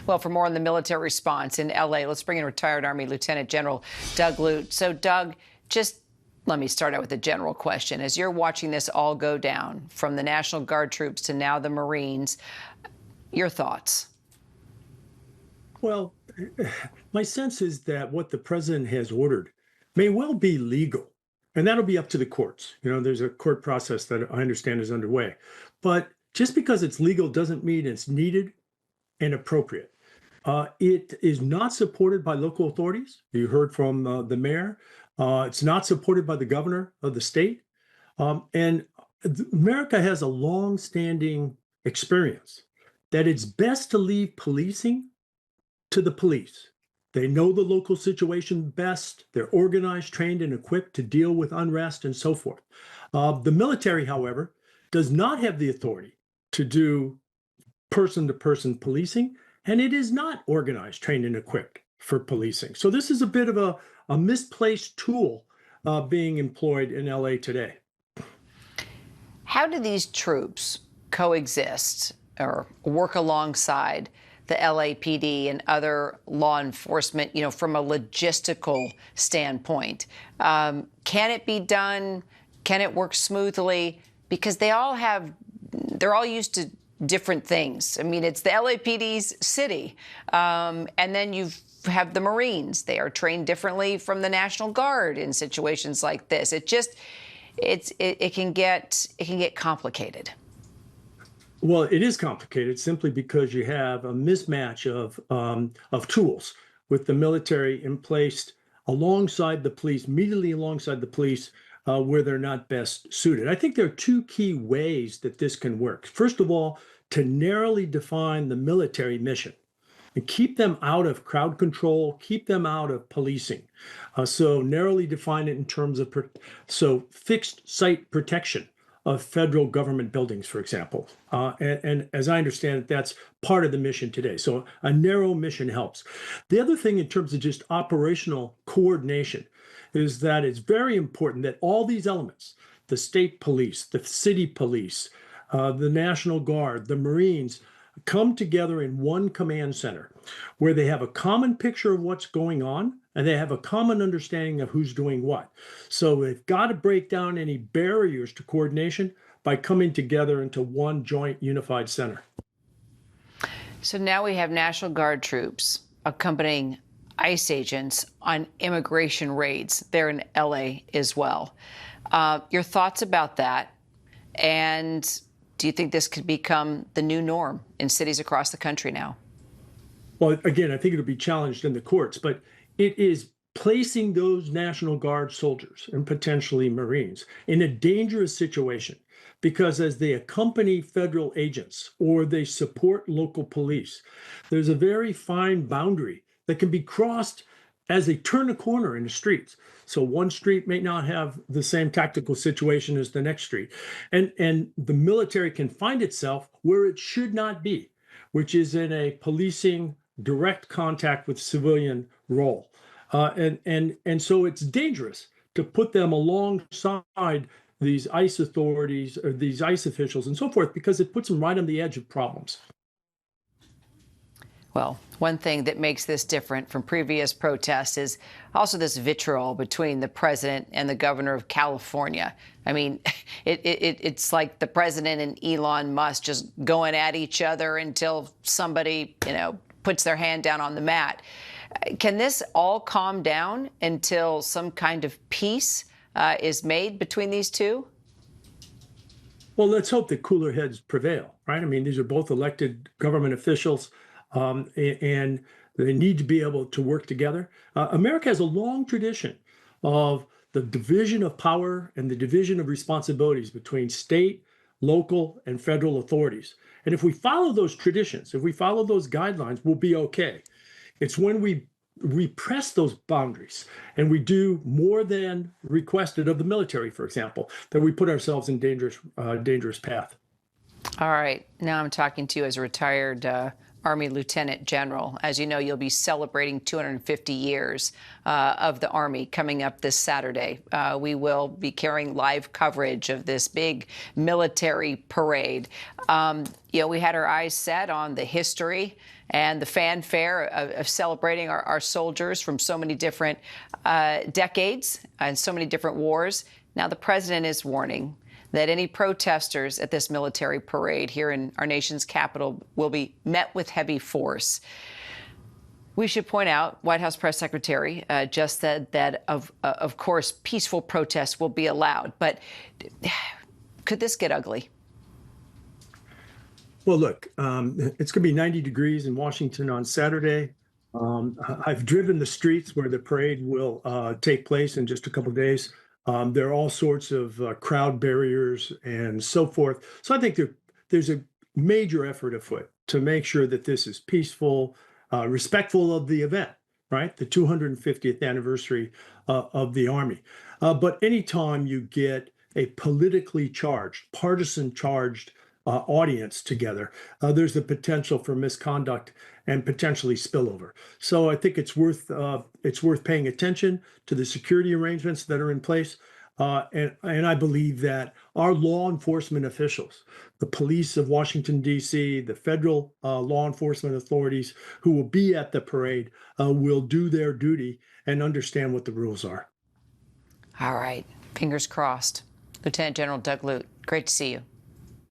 Well, for more on the military response in L.A., let's bring in retired Army Lieutenant General Doug Lute. So, Doug, just let me start out with a general question. As you're watching this all go down, from the National Guard troops to now the Marines, your thoughts? Well, my sense is that what the president has ordered may well be legal, and that'll be up to the courts. There's a court process that I understand is underway. But just because it's legal doesn't mean it's needed and appropriate. It is not supported by local authorities. You heard from the mayor. It's not supported by the governor of the state. And America has a long-standing experience that it's best to leave policing to the police. They know the local situation best. They're organized, trained, and equipped to deal with unrest and so forth. The military, however, does not have the authority to do person-to-person policing, and it is not organized, trained, and equipped for policing. So this is a bit of a misplaced tool being employed in LA today. How do these troops coexist or work alongside the LAPD and other law enforcement, from a logistical standpoint? Can it be done? Can it work smoothly? Because they're all used to different things. I mean, it's the LAPD's city. And then you have the Marines. They are trained differently from the National Guard in situations like this. It can get complicated. Well, it is complicated simply because you have a mismatch of tools with the military in place alongside the police, immediately alongside the police, where they're not best suited. I think there are two key ways that this can work. First of all, to narrowly define the military mission and keep them out of crowd control, keep them out of policing. So narrowly define it in terms of fixed site protection of federal government buildings, for example. And as I understand it, that's part of the mission today. So a narrow mission helps. The other thing in terms of just operational coordination is that it's very important that all these elements, the state police, the city police, the National Guard, the Marines, come together in one command center where they have a common picture of what's going on and they have a common understanding of who's doing what. So they've got to break down any barriers to coordination by coming together into one joint unified center. So now we have National Guard troops accompanying ICE agents on immigration raids there in LA as well. Your thoughts about that? And do you think this could become the new norm in cities across the country now? Well, again, I think it'll be challenged in the courts, but it is placing those National Guard soldiers and potentially Marines in a dangerous situation because as they accompany federal agents or they support local police, there's a very fine boundary that can be crossed as they turn a corner in the streets. So one street may not have the same tactical situation as the next street. And the military can find itself where it should not be, which is in a policing direct contact with civilian role. And so it's dangerous to put them alongside these ICE authorities or these ICE officials and so forth, because it puts them right on the edge of problems. Well, one thing that makes this different from previous protests is also this vitriol between the president and the governor of California. I mean, it's like the president and Elon Musk just going at each other until somebody, puts their hand down on the mat. Can this all calm down until some kind of peace is made between these two? Well, let's hope that cooler heads prevail, right? I mean, these are both elected government officials. And they need to be able to work together. America has a long tradition of the division of power and the division of responsibilities between state, local, and federal authorities. And if we follow those traditions, if we follow those guidelines, we'll be okay. It's when we repress those boundaries and we do more than requested of the military, for example, that we put ourselves in dangerous path. All right. Now I'm talking to you as a retired Army Lieutenant General. As you know, you'll be celebrating 250 years of the Army coming up this Saturday. We will be carrying live coverage of this big military parade. We had our eyes set on the history and the fanfare of celebrating our soldiers from so many different decades and so many different wars. Now the president is warning that any protesters at this military parade here in our nation's capital will be met with heavy force. We should point out, White House Press Secretary just said that, of course, peaceful protests will be allowed. But could this get ugly? Well, look, it's going to be 90 degrees in Washington on Saturday. I've driven the streets where the parade will take place in just a couple of days. There are all sorts of crowd barriers and so forth. So I think there's a major effort afoot to make sure that this is peaceful, respectful of the event, right? The 250th anniversary of the Army. But anytime you get a politically charged, partisan charged audience together, there's the potential for misconduct and potentially spillover. So I think it's worth paying attention to the security arrangements that are in place. And I believe that our law enforcement officials, the police of Washington, D.C., the federal law enforcement authorities who will be at the parade will do their duty and understand what the rules are. All right. Fingers crossed. Lieutenant General Doug Lute, great to see you.